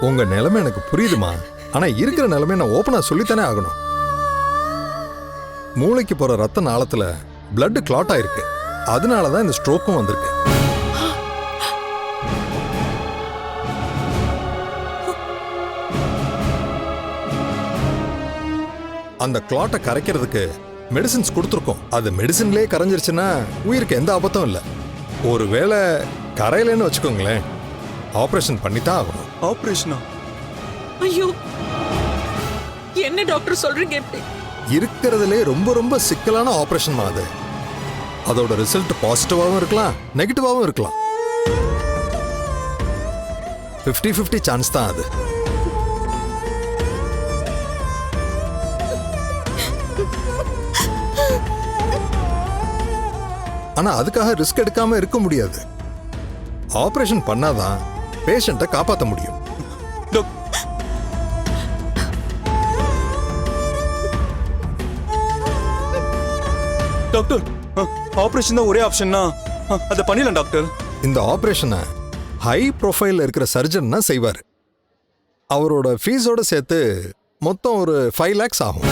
உங்க நிலைமை எனக்கு புரியுதுமா. ஆனா இருக்கிற நிலைமை நான் ஓப்பனா சொல்லித்தானே ஆகணும். மூளைக்கு போற ரத்த நாளத்துல பிளட் கிளாட் ஆயிருக்கு. அதனாலதான் இந்த ஸ்ட்ரோக்கும் வந்திருக்கு. அந்த கிளாட்டை கரைக்கிறதுக்கு மெடிசின்ஸ் கொடுத்துருக்கோம். அது மெடிசின்லயே கரைஞ்சிருச்சுன்னா உயிருக்கு எந்த ஆபத்தும் இல்லை. ஒருவேளை கரையிலன்னு வச்சுக்கோங்களேன், ஆபரேஷன் பண்ணித்தான் ஆகணும். ஆபரேஷனா? ஐயோ, என்ன டாக்டர் சொல்றீங்க? எப்படி இருக்கிறதுலே ரொம்ப ரொம்ப சிக்கலான ஆபரேஷன் அது. அதோட ரிசல்ட் பாசிட்டிவாகவும் இருக்கலாம், நெகட்டிவாகவும் இருக்கலாம். 50-50 சான்ஸ் தான் அது. ஆனா அதுக்காக ரிஸ்க் எடுக்காம இருக்க முடியாது. ஆபரேஷன் பண்ணாதான் பேஷண்ட்டை காப்பாற்ற முடியும். டாக்டர், ஆபரேஷன் தான் ஒரே ஆப்ஷன்னா அதை பண்ணிடலாம் டாக்டர். இந்த ஆபரேஷனை ஹை ப்ரொஃபைல் இருக்கிற சர்ஜன் தான் செய்வார். அவரோட ஃபீஸோட சேர்த்து மொத்தம் ஒரு 5 lakhs ஆகும்.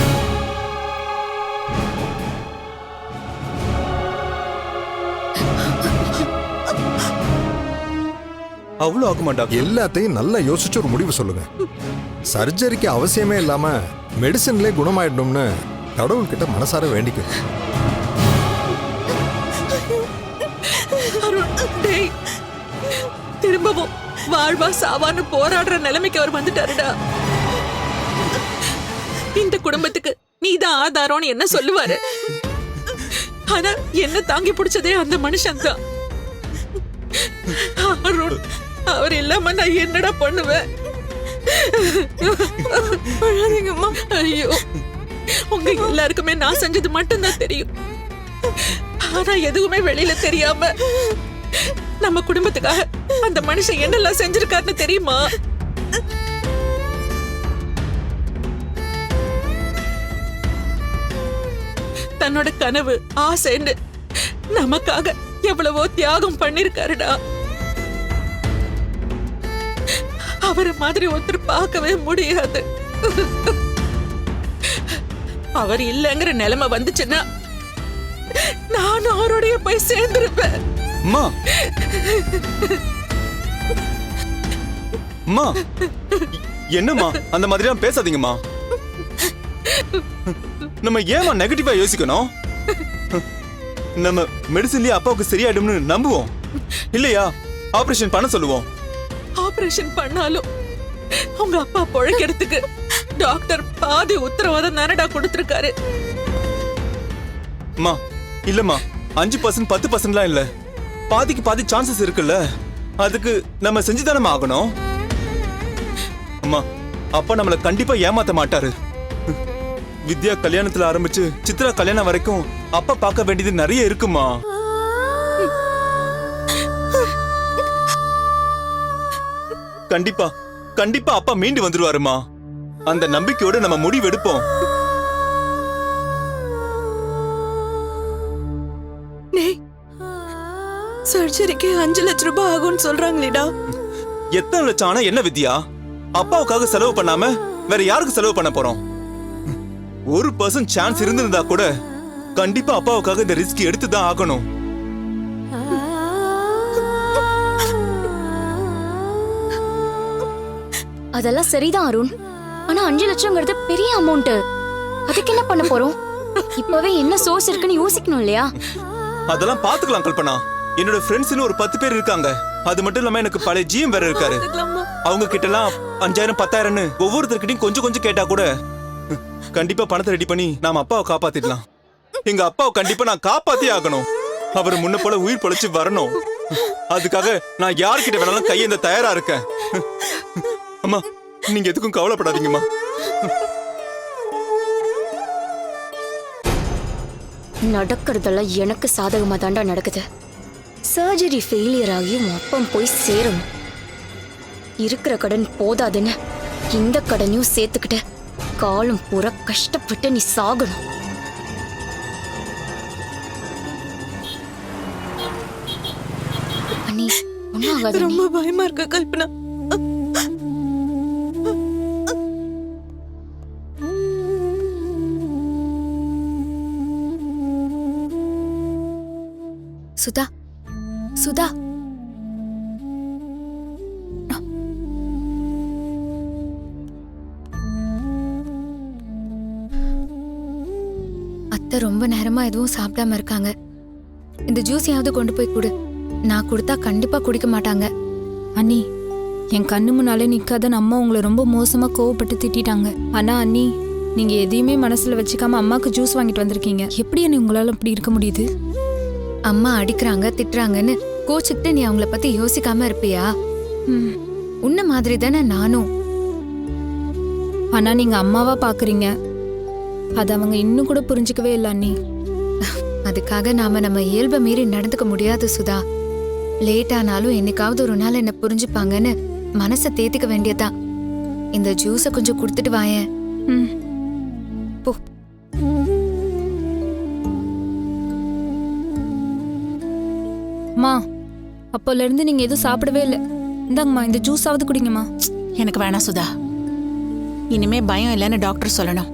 அவ்வளோ ஆகுமா டாக்டர்? எல்லாத்தையும் நல்லா யோசிச்சு ஒரு முடிவு சொல்லுங்க. சர்ஜரிக்கு அவசியமே இல்லாம மெடிசின்லே குணமாயிடணும்னு கடவுள்கிட்ட மனசார வேண்டிக்கணும். திரும்பவும் வாழ்வா சாவான்னு போராடுற நிலைமைக்கு அவர் வந்துட்டாருடா. இந்த குடும்பத்துக்கு நீதான் ஆதாரம்னு என்ன சொல்லுவாரு. ஆனா என்ன தாங்கி பிடிச்சதே அந்த மனுஷன் தான். அருண், அவர் இல்லாம நான் என்னடா பண்ணுவேன்? ஐயோ, உங்க எல்லாருக்குமே நான் செஞ்சது மட்டும்தான் தெரியும். ஆனா எதுவுமே வெளியில தெரியாம நம்ம குடும்பத்துக்காக அந்த மனுஷன் என்னெல்லாம் செஞ்சிருக்காருன்னு தெரியுமா? தன்னோட கனவு ஆசைன்னு நமக்காக எவ்வளவோ தியாகம் பண்ணிருக்காருடா. அவரை மாதிரி ஒருத்தர் பார்க்கவே முடியாது. அவர் இல்லங்கிற நிலைமை வந்துச்சுன்னா நானும் அவரோடய போய் சேர்ந்திருப்பேன். அம்மா, அம்மா, என்னம்மா அந்த மாதிரிலாம் பேசாதீங்கம்மா. நம்ம ஏமா நெகட்டிவா யோசிக்கணும்? நம்ம மெடிசின்லயே அப்பாவுக்கு சரியாயிடும்னு நம்புவோம் இல்லையா? ஆபரேஷன் பண்ண சொல்லுவோம். ஆபரேஷன் பண்ணாலும் உங்க அப்பா பொழைக்கிறதுக்கு டாக்டர் பாதி உத்தரவாதம் தானடா கொடுத்திருக்காரு. அம்மா, இல்லம்மா, 5% 10%லாம் இல்ல, பாதிக்கு பாதி சான்சஸ் இருக்குல்ல. அதுக்கு நம்ம செஞ்சுதானே ஆகணும். அம்மா, அப்பா நம்மள கண்டிப்பா ஏமாத்த மாட்டாரு. வித்யா கல்யாணத்துல ஆரம்பிச்சு சித்ரா கல்யாணம் வரைக்கும் அப்பா பார்க்க வேண்டியது நிறைய இருக்குமா. கண்டிப்பா கண்டிப்பா அப்பா மீண்டு வந்துருவாருமா. அந்த நம்பிக்கையோட நம்ம முடிவு எடுப்போம். சர்ஜரிக்கு 5 லட்சம் ரூபாய் ஆகும்னு சொல்றாங்களேடா. எத்தனை லட்சம் ஆனா என்ன வித்யா? அப்பாவுக்காக செலவு பண்ணாம வேற யாருக்கு செலவு பண்ண போறோம்? 1% சான்ஸ் இருந்திருந்தா கூட கண்டிப்பா அப்பாவுக்காக இந்த ரிஸ்க் எடுத்துதான் ஆகணும். அதெல்லாம் சரிதான் அருண். ஆனா 5 லட்சம்ங்கிறது பெரிய அமௌண்ட். அதுக்கு என்ன பண்ண போறோம்? இப்பவே என்ன சோர்ஸ் இருக்குன்னு யோசிக்கணும் இல்லையா? அதெல்லாம் பாத்துக்கலாம் கல்பனா. என்னோட ஃப்ரெண்ட்ஸ்னு ஒரு 10 பேர் இருக்காங்க. அது மட்டும் இல்லாம எனக்கு பழைய ஜிஎம் வேற இருக்காரு. அவங்க கிட்ட எல்லாம் 5000 10,000ன்னு ஒவ்வொருத்தர்கிட்டையும் கொஞ்சம் கொஞ்சம் கேட்டா கூட கண்டிப்பா பணத்தை ரெடி பண்ணி நாம அப்பாவை காப்பாத்திடலாம். எங்க அப்பாவை கண்டிப்பா நான் காப்பாத்தி ஆகணும். அவர் முன்ன போல உயிர் பொழைச்சு வரணும். அதுக்காக நான் யார்கிட்ட வேணாலும் கையேந்த தயாரா இருக்கேன். அம்மா, நீங்க எதுக்கும் கவலைப்படாதீங்கம்மா. நடக்கிறதெல்லாம் எனக்கு சாதகமா தாண்டா நடக்குது. சர்ஜரி ஃபெயிலியர் ஆகி அப்பம் போய் சேரணும். இருக்கிற கடன் போதாதுன்னு இந்த கடனையும் சேர்த்துக்கிட்டு காலம் பூரா கஷ்டப்பட்டு நீ சாகணும். ரொம்ப பயமா இருக்கு கல்பனா. சுதா சுதா அத்தை ரொம்ப நேரமா எதுவும் சாப்பிடாம இருக்காங்க. இந்த ஜூஸையாவது கொண்டு போய் கொடு. நான் கொடுத்தா கண்டிப்பா குடிக்க மாட்டாங்க. அண்ணி, என் கண்ணு முன்னாலே நிக்காதன்னு அம்மா உங்களை ரொம்ப மோசமா கோவப்பட்டு திட்டிட்டாங்க. ஆனா அண்ணி, நீங்க எதையுமே மனசுல வச்சுக்காம அம்மாக்கு ஜூஸ் வாங்கிட்டு வந்திருக்கீங்க. எப்படி அண்ணி உங்களால இப்படி இருக்க முடியுது? அம்மா அடிக்கிறாங்க திட்டுறாங்கன்னு கோச்சுக்கிட்டு நீ அவங்கள பத்தி யோசிக்காம இருப்பியா? உன்ன மாதிரி தானே நானும். ஆனா நீங்க அம்மாவா பாக்குறீங்க, அது அவங்க இன்னும் கூட புரிஞ்சுக்கவே இல்லை அண்ணி. அதுக்காக நாம நம்ம இயல்பை மீறி நடந்துக்க முடியாது சுதா. லேட் ஆனாலும் என்னைக்காவது ஒரு நாள் என்ன புரிஞ்சுப்பாங்கன்னு மனசை தேத்திக்க வேண்டியதான். இந்த ஜூஸை கொஞ்சம் கொடுத்துட்டு வாயேன். போ. அம்மா, அப்போல இருந்து நீங்க எதுவும் சாப்பிடவே இல்லை. இந்தாங்கம்மா, இந்த ஜூஸாவது குடிங்கம்மா. எனக்கு வேணாம் சுதா. இனிமே பயம் இல்லைன்னு டாக்டர் சொல்லணும்.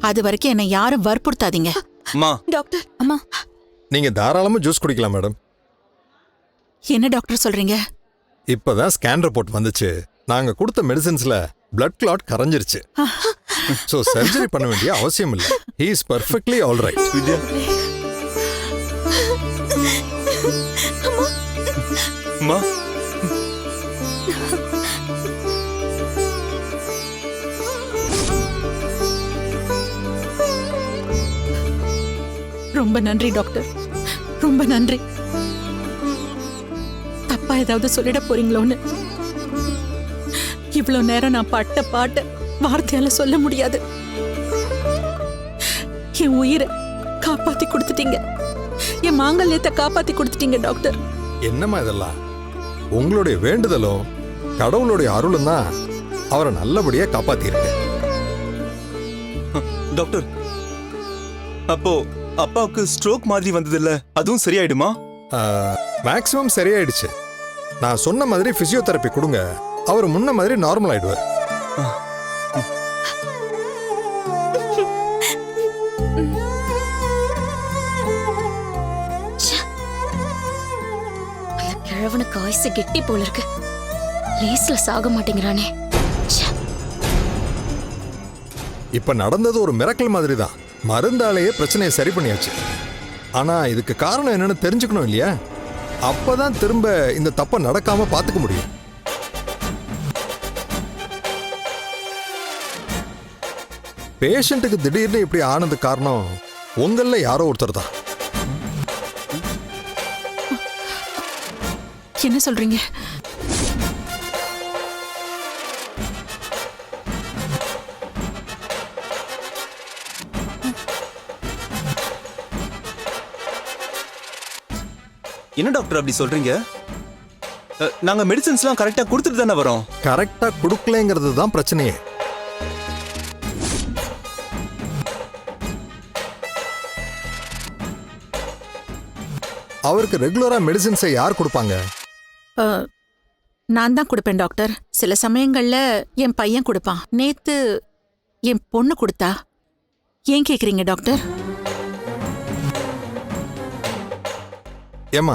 அது வரைக்கும் என்னை யாரும் வற்புறுத்தாதீங்க. அம்மா, டாக்டர், அம்மா, நீங்க தாராளமா ஜூஸ் குடிக்கலாம் மேடம். என்ன டாக்டர் சொல்றீங்க? இப்பதான் ஸ்கேன் ரிப்போர்ட் வந்துச்சு. நாங்க கொடுத்த மெடிசின்ஸ்ல பிளட் கிளாட் கரைஞ்சிருச்சு. சோ சர்ஜரி பண்ண வேண்டிய அவசியம் இல்ல. He is perfectly all right. Vidya. அம்மா, ரொம்ப நன்றி டாக்டர், ரொம்ப நன்றி. தப்பா ஏதாவது சொல்லிட போறீங்களோன்னு இவ்வளவு நேரம் நான் பட்ட பாட்ட வார்த்தையால சொல்ல முடியாது. என் உயிரை காப்பாத்தி கொடுத்துட்டீங்க. என் மாங்கல்யத்தை காப்பாத்தி கொடுத்துட்டீங்க டாக்டர். என்னம்மா இதெல்லாம்? உங்களுடைய வேண்டுதலும் கடவுளுடைய அருளும் தான் அவரை நல்லபடியா காப்பாத்திருக்கு. டாக்டர், அப்போ அப்பாவுக்கு ஸ்ட்ரோக் மாதிரி வந்தது இல்ல, அதுவும் சரியாயிடுமா? மேக்ஸிமம் சரியாயிடுச்சு. நான் சொன்ன மாதிரி பிசியோதெரப்பி கொடுங்க, அவர் முன்ன மாதிரி நார்மல் ஆயிடுவார். அந்த கிழவனுக்கு ஆயுசு கெட்டி போல இருக்கு. லேஸ்ல சாக மாட்டேங்கிறானே. இப்ப நடந்தது ஒரு மிரக்கல் மாதிரி தான். மருந்தாலேயே பிரச்சனையை சரி பண்ணியாச்சு. ஆனா இதுக்கு காரணம் என்னன்னு தெரிஞ்சுக்கணும் இல்லையா? அப்பதான் திரும்ப இந்த தப்ப நடக்காம பாத்துக்க முடியும். பேஷண்ட்டுக்கு திடீர்னு இப்படி ஆனது காரணம் உங்கள யாரோ ஒருத்தர் தான். என்ன சொல்றீங்க? என்ன டாக்டர் அப்படி சொல்றீங்க? நாங்க மெடிசின்ஸ்லாம் கரெக்டா கொடுத்துட்டு தானே வரோம். கரெக்டா கொடுக்கலங்கிறது தான் பிரச்சனையே. அவருக்கு ரெகுலரா மெடிசின்ஸை யார் கொடுப்பாங்க? நான் தான் கொடுப்பேன் டாக்டர். சில சமயங்கள்ல என் பையன் கொடுப்பான். நேத்து என் பொண்ணு கொடுத்தா. ஏன் கேக்குறீங்க டாக்டர்? ஏமா,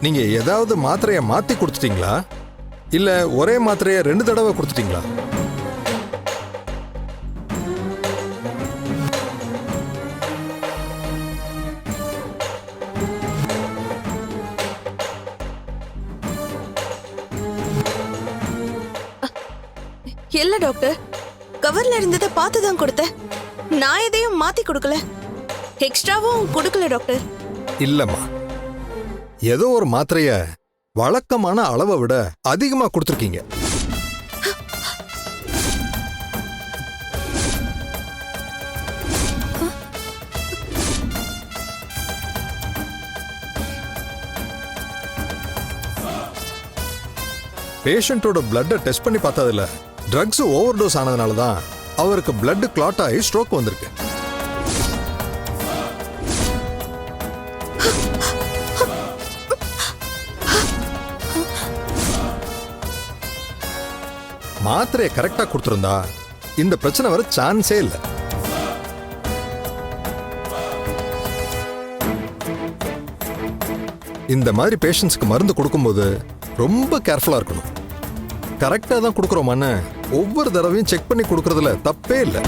நீங்க ஏதாவது மாத்திரைய மாத்தி கொடுத்துட்டீங்களா? இல்ல ஒரே மாத்திரைய 2 தடவை கொடுத்துட்டீங்களா? இல்ல டாக்டர், கவர்ல இருந்ததை பார்த்து தான் கொடுத்தேன். நான் எதையும் மாத்தி கொடுக்கல, எக்ஸ்ட்ராவும் கொடுக்கல டாக்டர். இல்லம்மா, ஏதோ ஒரு மாத்திரைய வழக்கமான அளவை விட அதிகமா கொடுத்துருக்கீங்க. பேஷண்டோட பிளட்டை டெஸ்ட் பண்ணி பார்த்ததுல ட்ரக்ஸ் ஓவர் டோஸ் ஆனதுனால தான் அவருக்கு பிளட் கிளாட் ஆகி ஸ்ட்ரோக் வந்திருக்கு. மாத்திரையை கரெக்டா கொடுத்திருந்தா இந்த பிரச்சனை வர சான்ஸே இல்லை. இந்த மாதிரி பேஷண்ட்ஸ்க்கு மருந்து கொடுக்கும்போது ரொம்ப கேர்ஃபுல்லா இருக்கணும். கரெக்டா தான் கொடுக்குறோமான்னு ஒவ்வொரு தடவையும் செக் பண்ணி கொடுக்கறதுல தப்பே இல்லை.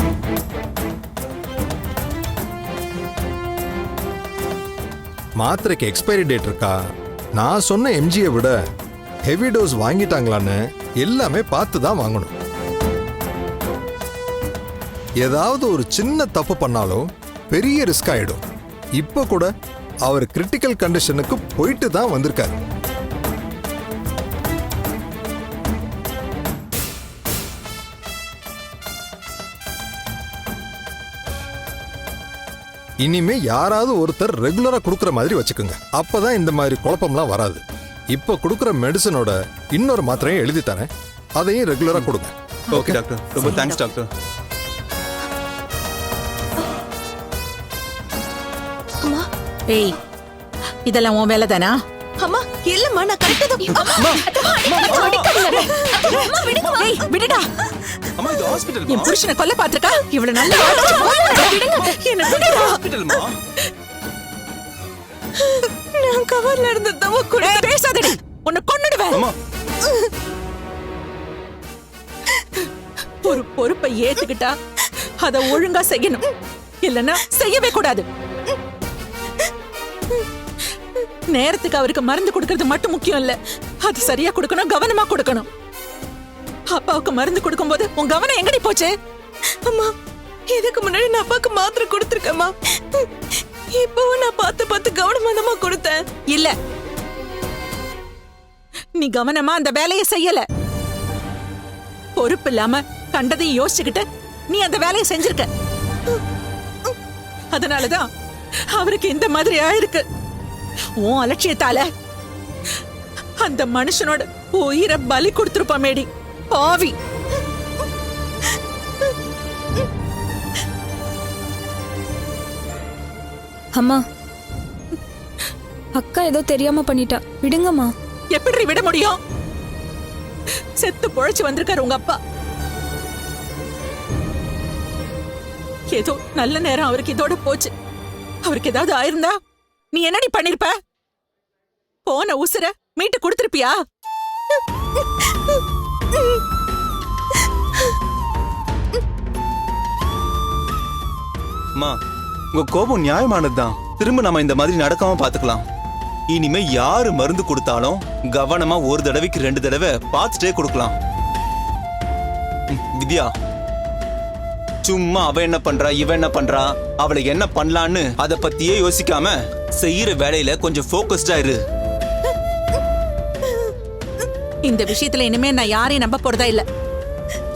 மாத்திரைக்கு எக்ஸ்பைரி டேட் இருக்கா, நான் சொன்ன எம்ஜியை விட ஹெவி டோஸ் வாங்கிட்டாங்களான்னு எல்லாமே பார்த்து தான் வாங்கணும். ஏதாவது ஒரு சின்ன தப்பு பண்ணாலும் பெரிய ரிஸ்க் ஆயிடும். இப்போ கூட அவர் கிரிட்டிக்கல் கண்டிஷனுக்கு போயிட்டு தான் வந்திருக்காரு. இனிமே யாராவது ஒருத்தர் ரெகுலரா கொடுக்குற மாதிரி வச்சுக்கோங்க. அப்பதான் இந்த மாதிரி குழப்பம்லாம் வராது. இப்ப கொடுக்குற மெடிசனோட இன்னொரு மாத்திரையும் எழுதி தரேன், அதையும் ரெகுலரா கொடுங்க. ஓகே டாக்டர், ரொம்ப தேங்க்ஸ் டாக்டர். அம்மா ஏய், இதெல்லாம் உன் வேலை தானா? அம்மா இல்லம்மா, நான் கரெக்டா தான். ஏய், விடுடா. அம்மா இது ஹாஸ்பிடல். என் புருஷனை கொல்ல பாத்திருக்கா இவ்வளவு நல்ல ஹாஸ்பிடல்மா. நான் கவர்ல இருந்து தவ கூட பேசாதடி, உன்னை கொன்னுடுவேன். அம்மா ஒரு பொறுப்பை ஏத்துக்கிட்டா அத ஒழுங்கா செய்யணும், இல்லன்னா செய்யவே கூடாது. நேரத்துக்கு அவருக்கு மருந்து கொடுக்கறது மட்டும் முக்கியம் இல்ல, அது சரியா கொடுக்கணும், கவனமா கொடுக்கணும். அப்பாவுக்கு மருந்து கொடுக்கும்போது உன் கவனம் எங்கடி போச்சு? அம்மா இதுக்கு முன்னாடி நான் அப்பாக்கு மாத்திரை கொடுத்துருக்கேம்மா. இப்பவும் நான் பார்த்து கவனமா தான் கொடுத்தேன். இல்ல, நீ கவனமா அந்த வேலையை செய்யல. பொறுப்பு இல்லாம கண்டதையும் யோசிச்சுக்கிட்டு நீ அந்த வேலையை செஞ்சிருக்க. அதனாலதான் அவருக்கு இந்த மாதிரி ஆயிருக்கு. உன் அலட்சியத்தால அந்த மனுஷனோட உயிரை பலி கொடுத்திருப்பாமேடி பாவி. அம்மா, அக்கா ஏதோ தெரியாம பண்ணிட்டா, விடுங்கம்மா. எப்படி விட முடியும்? செத்து பொழைச்சு வந்திருக்காரு உங்க அப்பா. ஏதோ நல்ல நேரம் அவருக்கு இதோட போச்சு. அவருக்கு ஏதாவது ஆயிருந்தா நீ என்னடி பண்ணிருப்ப? போன உசுர மீட்டு கொடுத்திருப்பியா? அம்மா, உங்க கோபம் நியாயமானதுதான். திரும்ப நம்ம இந்த மாதிரி நடக்காம பாத்துக்கலாம். இனிமே யாரு மருந்து கொடுத்தாலும் கவனமா ஒரு தடவைக்கு 2 தடவை பார்த்துட்டே கொடுக்கலாம். வித்யா, சும்மா அவ என்ன பண்றா, இவ என்ன பண்றா, அவளை என்ன பண்ணலான்னு அத பத்தியே யோசிக்காம செய்யற வேலையில கொஞ்சம் போக்கஸ்டா இரு. இந்த விஷயத்துல இனிமே நான் யாரையும் நம்ப போறதா இல்ல.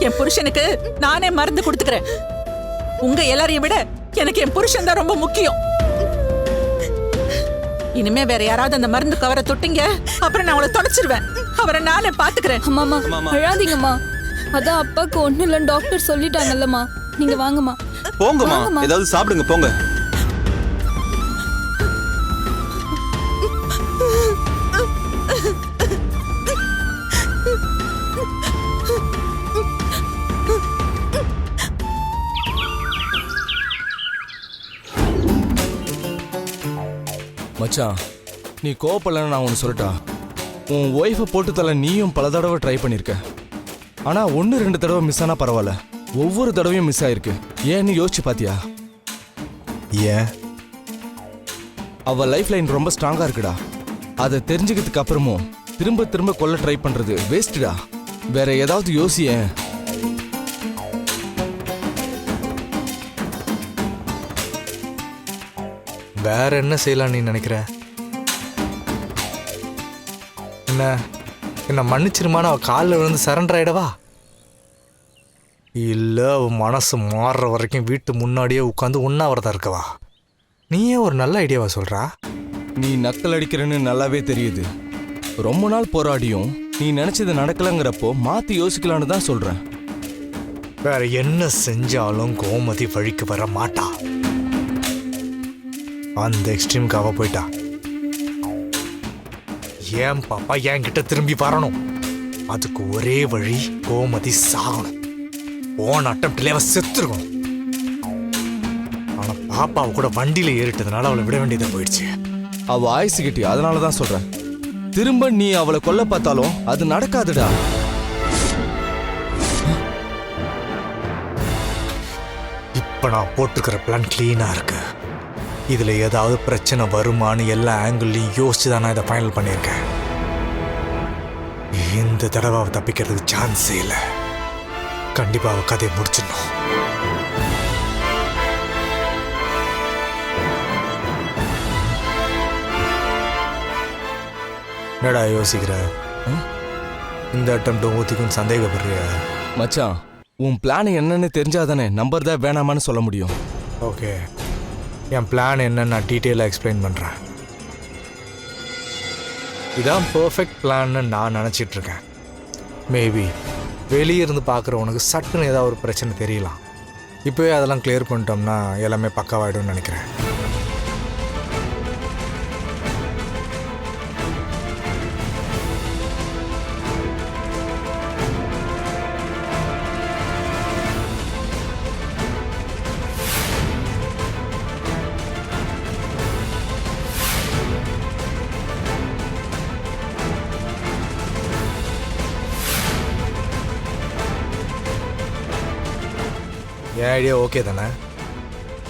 என் புருஷனுக்கு நானே மருந்து கொடுத்துக்கிறேன். உங்க எல்லாரையும் விட எனக்கு என் புருஷன் தான் ரொம்ப முக்கியம். இனிமே வேற யாராவது அந்த மருந்து கவரை தொட்டிங்க, அப்புறம் நான் அவளை தொலைச்சிருவேன். அவரை நானே பாத்துக்கிறேன். அம்மாமா அம்மாமா. அழாதீங்கம்மா. அதான் அப்பாக்கு ஒண்ணும் இல்லைன்னு டாக்டர் சொல்லிட்டாங்கல்லம்மா. நீங்க வாங்கம்மா. போங்கம்மா, வாங்கம்மா. ஏதாவது சாப்பிடுங்க போங்க. மச்சான், நீ கோவப்படலன்னு நான் ஒன்று சொல்லட்டா? உன் ஒய்ஃபை போட்டு தள்ள நீயும் பல தடவை ட்ரை பண்ணியிருக்க. ஆனால் 1-2 தடவை மிஸ் ஆனால் பரவாயில்ல, ஒவ்வொரு தடவையும் மிஸ் ஆயிருக்கு. ஏன்னு யோசிச்சு பாத்தியா? ஏன்? அவள் லைஃப் லைன் ரொம்ப ஸ்ட்ராங்காக இருக்குடா. அதை தெரிஞ்சுக்கிறதுக்கு அப்புறமும் திரும்ப திரும்ப கொல்ல ட்ரை பண்ணுறது வேஸ்ட்டுடா. வேற ஏதாவது யோசியேன். வேற என்ன செய்யலாம் நீ நினைக்கிற? என்ன மன்னிச்சிருமான அவ காலில் விழுந்து சரண்டர் ஆயிடவா? இல்ல அவ மனசு மாறுற வரைக்கும் வீட்டு முன்னாடியே உட்காந்து உண்ணாவிரதம் இருக்கவா? நீயே ஒரு நல்ல ஐடியாவா சொல்றா? நீ நக்கல் அடிக்கிறன்னு நல்லாவே தெரியுது. ரொம்ப நாள் போராடியும் நீ நினைச்சது நடக்கலங்கிறப்போ மாத்தி யோசிக்கலான்னு தான் சொல்றேன். வேற என்ன செஞ்சாலும் கோமதி வழிக்கு வர மாட்டா. அந்த எக்ஸ்ட்ரீமுக்கு அவ போயிட்டா. ஏன் பாப்பா என்கிட்ட திரும்பி வரணும்? அதுக்கு ஒரே வழி, கோமதி சாகணும். போன அட்டம்ப்ட்ல அவ செத்துருக்கணும். ஆனா பாப்பாவை கூட வண்டியில ஏறிட்டதுனால அவளை விட வேண்டியதா போயிடுச்சு. அவ ஆயுசு கிட்டி, அதனால தான் சொல்றேன். திரும்ப நீ அவளை கொல்ல பார்த்தாலும் அது நடக்காதுடா. இப்ப நான் போட்டிருக்கிற பிளான் கிளீனா இருக்கு. இதுல ஏதாவது பிரச்சனை வருமானு எல்லா ஆங்கிள்லையும் யோசிச்சு தான் நான் இதை ஃபைனல் பண்ணியிருக்கேன். இந்த தடவை அவ தப்பிக்கிறதுக்கு சான்ஸே இல்லை. கண்டிப்பா அவ கதையை முடிச்சிடணும். என்னடா யோசிக்கிற? இந்த அட்டம்ப்டும் ஊத்திக்கும் சந்தேகப்படுறிய? மச்சான், உன் பிளான் என்னன்னு தெரிஞ்சாதானே நம்பர் தான் வேணாமான்னு சொல்ல முடியும். ஓகே, என் பிளான் என்னன்னு நான் டீட்டெயிலாக எக்ஸ்பிளைன் பண்ணுறேன். இதான் பர்ஃபெக்ட் பிளான்னு நான் நினச்சிட்டு இருக்கேன். மேபி வெளியே இருந்து பார்க்குறவனுக்கு சட்டுன்னு ஏதாவது ஒரு பிரச்சனை தெரியலாம். இப்போவே அதெல்லாம் கிளியர் பண்ணிட்டோம்னா எல்லாமே பக்காவாயிடும்னு நினைக்கிறேன். என் ஐடியா ஓகே தானே?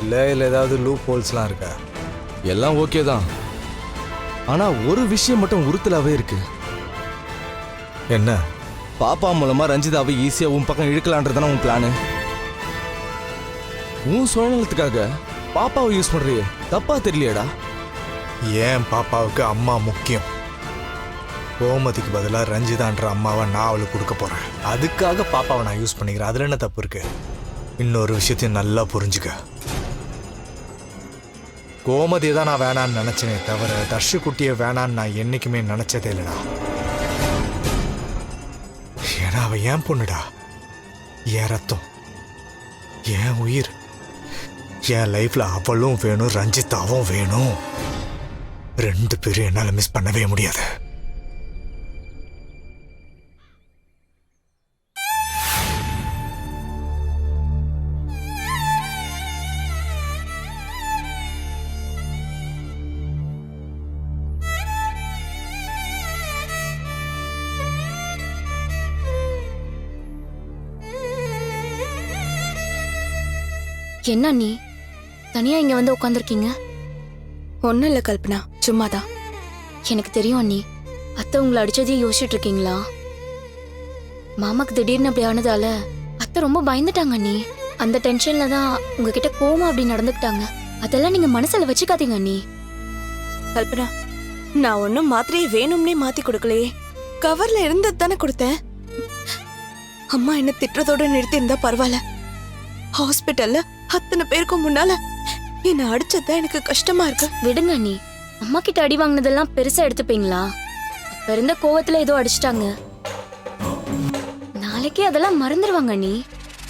இல்லை ஏதாவது லூப் ஹோல்ஸ்லாம் இருக்கா? எல்லாம் ஓகே தான். ஆனா ஒரு விஷயம் மட்டும் உறுத்தலாவே இருக்கு. என்ன? பாப்பா மூலமா ரஞ்சிதாவை ஈஸியா உன் பக்கம் இழுக்கலான்றதானே உன் பிளானு. உன் சுயநலத்துக்காக பாப்பாவை யூஸ் பண்றியே, தப்பா தெரியலையடா? ஏன் பாப்பாவுக்கு அம்மா முக்கியம். கோமதிக்கு பதிலாக ரஞ்சிதான்ற அம்மாவை நான் அவளுக்கு கொடுக்க போறேன். அதுக்காக பாப்பாவை நான் யூஸ் பண்ணிக்கிறேன். அதுல என்ன தப்பு இருக்கு? இன்னொரு விஷயத்தையும் நல்லா புரிஞ்சுக்க. கோமதியை தான் நான் வேணான்னு நினைச்சனே தவிர தர்ஷு குட்டியை வேணான்னு நான் என்னைக்குமே நினைச்சதே இல்லைடா. ஏன்னா அவ ஏன் பொண்ணுடா, என் ரத்தம், என் உயிர். என் லைஃப்ல அவளும் வேணும், ரஞ்சிதாவும் வேணும். ரெண்டு பேரும் என்னால மிஸ் பண்ணவே முடியாது. என்ன நீ தனியா இங்க வந்து உட்காந்துருக்கீங்க? ஒன்றும் இல்லை கல்பனா, சும்மாதான். எனக்கு தெரியும் அண்ணி, அத்தை உங்களை அடிச்சதையும் யோசிச்சுட்டு இருக்கீங்களா? மாமாக்கு திடீர்னு அப்படி ஆனதால அத்தை ரொம்ப பயந்துட்டாங்க அண்ணி. அந்த டென்ஷன்ல தான் உங்ககிட்ட கோவமா அப்படி நடந்துக்கிட்டாங்க. அதெல்லாம் நீங்க மனசுல வச்சுக்காதீங்க அண்ணி. கல்பனா, நான் ஒன்றும் மாத்திரையை வேணும்னே மாத்தி கொடுக்கலையே. கவர்ல இருந்தது தானே கொடுத்தேன். அம்மா என்ன திட்டுறதோட நிறுத்தி இருந்தா பரவாயில்ல. ஹாஸ்பிட்டல்ல அத்தனை பேருக்கும் முன்னால என்ன அடிச்சதுதான் எனக்கு கஷ்டமா இருக்கு. விடுங்க அண்ணி, அம்மா கிட்ட அடி வாங்கினதெல்லாம் பெருசா எடுத்துப்பீங்களா? அப்ப இருந்த கோவத்துல ஏதோ அடிச்சிட்டாங்க. நாளைக்கே அதெல்லாம் மறந்துடுவாங்க அண்ணி.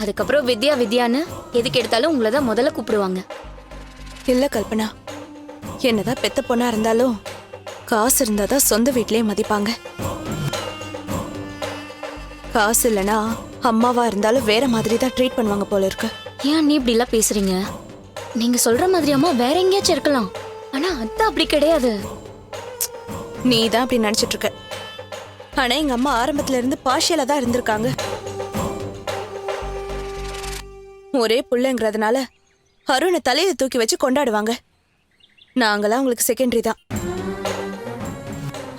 அதுக்கப்புறம் வித்யா வித்யான்னு எதுக்கு எடுத்தாலும் உங்களை தான் முதல்ல கூப்பிடுவாங்க. இல்ல கல்பனா, என்னதான் பெத்த பொண்ணா இருந்தாலும் காசு இருந்தாதான் சொந்த வீட்லயே மதிப்பாங்க. காசு இல்லைன்னா அம்மாவா இருந்தாலும் வேற மாதிரி தான் ட்ரீட் பண்ணுவாங்க போல இருக்கு. ஏன் நீ இப்படி எல்லாம் பேசுறீங்க? நீங்க சொல்ற மாதிரி அம்மா வேற எங்கேயாச்சும் இருக்கலாம், ஆனா அத்தை அப்படி கிடையாது. நீ தான் அப்படி நினைச்சிட்டு இருக்க. ஆனா எங்க அம்மா ஆரம்பத்துல இருந்து பார்ஷியலா தான் இருந்திருக்காங்க. ஒரே புள்ளைங்கிறதுனால அருணை தலையில தூக்கி வச்சு கொண்டாடுவாங்க. நாங்களாம் உங்களுக்கு செகண்டரி தான்.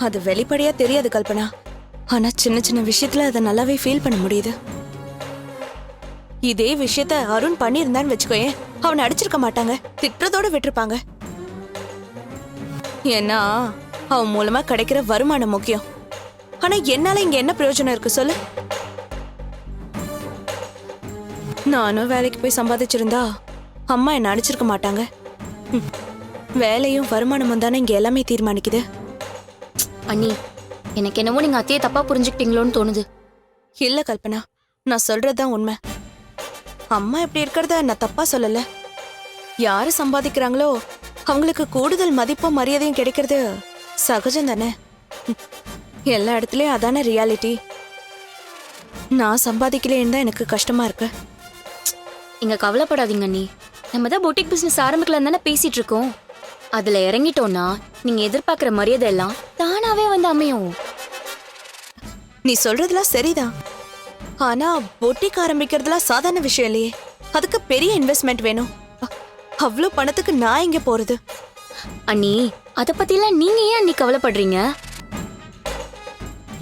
அது வெளிப்படையா தெரியாது கல்பனா. ஆனா சின்ன சின்ன விஷயத்துல அதை நல்லாவே ஃபீல் பண்ண முடியுது. இதே விஷயத்த அருண் பண்ணியிருந்தான்னு வச்சுக்கோயேன், அவனை அடிச்சிருக்க மாட்டாங்க, திட்டுறதோட விட்டுருப்பாங்க. ஏன்னா அவன் மூலமா கிடைக்கிற வருமானம் முக்கியம். ஆனா என்னால இங்க என்ன பிரயோஜனம் இருக்கு சொல்லு? நானும் வேலைக்கு போய் சம்பாதிச்சிருந்தா அம்மா என்ன அடிச்சிருக்க மாட்டாங்க. வேலையும் வருமானமும் தானே இங்க எல்லாமே தீர்மானிக்குது. அண்ணி, எனக்கு என்னவோ நீங்க அத்தையை தப்பா புரிஞ்சுக்கிட்டீங்களோன்னு தோணுது. இல்ல கல்பனா, நான் சொல்றதுதான் உண்மை. அம்மா இப்படி இருக்கிறத நான் தப்பா சொல்லல. யாரு சம்பாதிக்கிறாங்களோ அவங்களுக்கு கூடுதல் மதிப்பும் மரியாதையும் கிடைக்கிறது சகஜம் தானே. எல்லா இடத்துலயும் அதான ரியாலிட்டி. நான் சம்பாதிக்கலேன்னு தான் எனக்கு கஷ்டமா இருக்கு. நீங்க கவலைப்படாதீங்க அண்ணி, நம்ம தான் பொட்டிக் பிசினஸ் ஆரம்பிக்கலாம் தானே பேசிட்டு இருக்கோம். அதுல இறங்கிட்டோம்னா நீங்க எதிர்பார்க்கிற மரியாதை எல்லாம் தானாவே வந்து அமையும். நீ சொல்றதுலாம் சரிதான். ஆனா பொட்டிக் ஆரம்பிக்கிறதுலாம் சாதாரண விஷயம் இல்லையே. அதுக்கு பெரிய இன்வெஸ்ட்மெண்ட் வேணும். அவ்வளோ பணத்துக்கு நான் இங்க போறது? அண்ணி, அத பத்திலாம் நீங்க ஏன் அண்ணி கவலைப்படுறீங்க?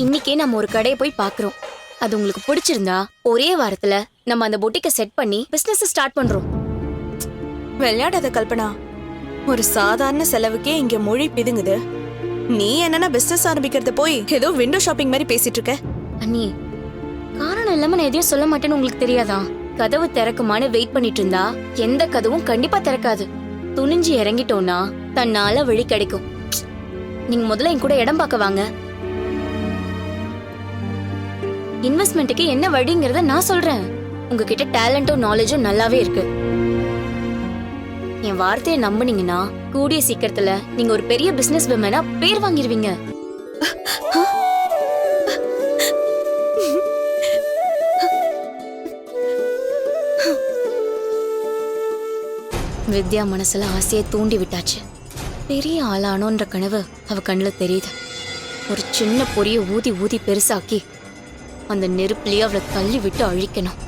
இன்னைக்கே நம்ம ஒரு கடையை போய் பாக்குறோம். அது உங்களுக்கு பிடிச்சிருந்தா ஒரே வாரத்துல நம்ம அந்த பொட்டிக்கை செட் பண்ணி பிசினஸ் ஸ்டார்ட் பண்றோம். விளையாடாத கல்பனா. ஒரு சாதாரண செலவுக்கே இங்க மொழி பிதுங்குது. நீ என்னன்னா பிசினஸ் ஆரம்பிக்கிறத போய் ஏதோ விண்டோ ஷாப்பிங் மாதிரி பேசிட்டு இருக்க. அண்ணி, காரணம் இல்லாம நான் எதையும் சொல்ல மாட்டேன்னு உங்களுக்கு தெரியாதா? கதவு திறக்குமான்னு வெயிட் பண்ணிட்டு இருந்தா எந்த கதவும் கண்டிப்பா திறக்காது. துணிஞ்சு இறங்கிட்டோம்னா தன்னால வழி கிடைக்கும். நீங்க முதல்ல என் கூட இடம் பார்க்க வாங்க. இன்வெஸ்ட்மெண்ட்டுக்கு என்ன வழிங்கிறத நான் சொல்றேன். உங்ககிட்ட டேலண்டும் நாலேஜும் நல்லாவே இருக்கு. என் வார்த்தையை நம்புனீங்கன்னா கூடிய சீக்கிரத்துல நீங்க ஒரு பெரிய பிசினஸ் விமனா பேர் வாங்கிருவீங்க. வித்யா மனசுல ஆசையை தூண்டி விட்டாச்சு. பெரிய ஆளானோன்ற கனவு அவ கண்ணுல தெரியுது. ஒரு சின்ன பொரிய ஊதி ஊதி பெருசாக்கி அந்த நெருப்புலயே அவளை தள்ளி விட்டு அழிக்கணும்.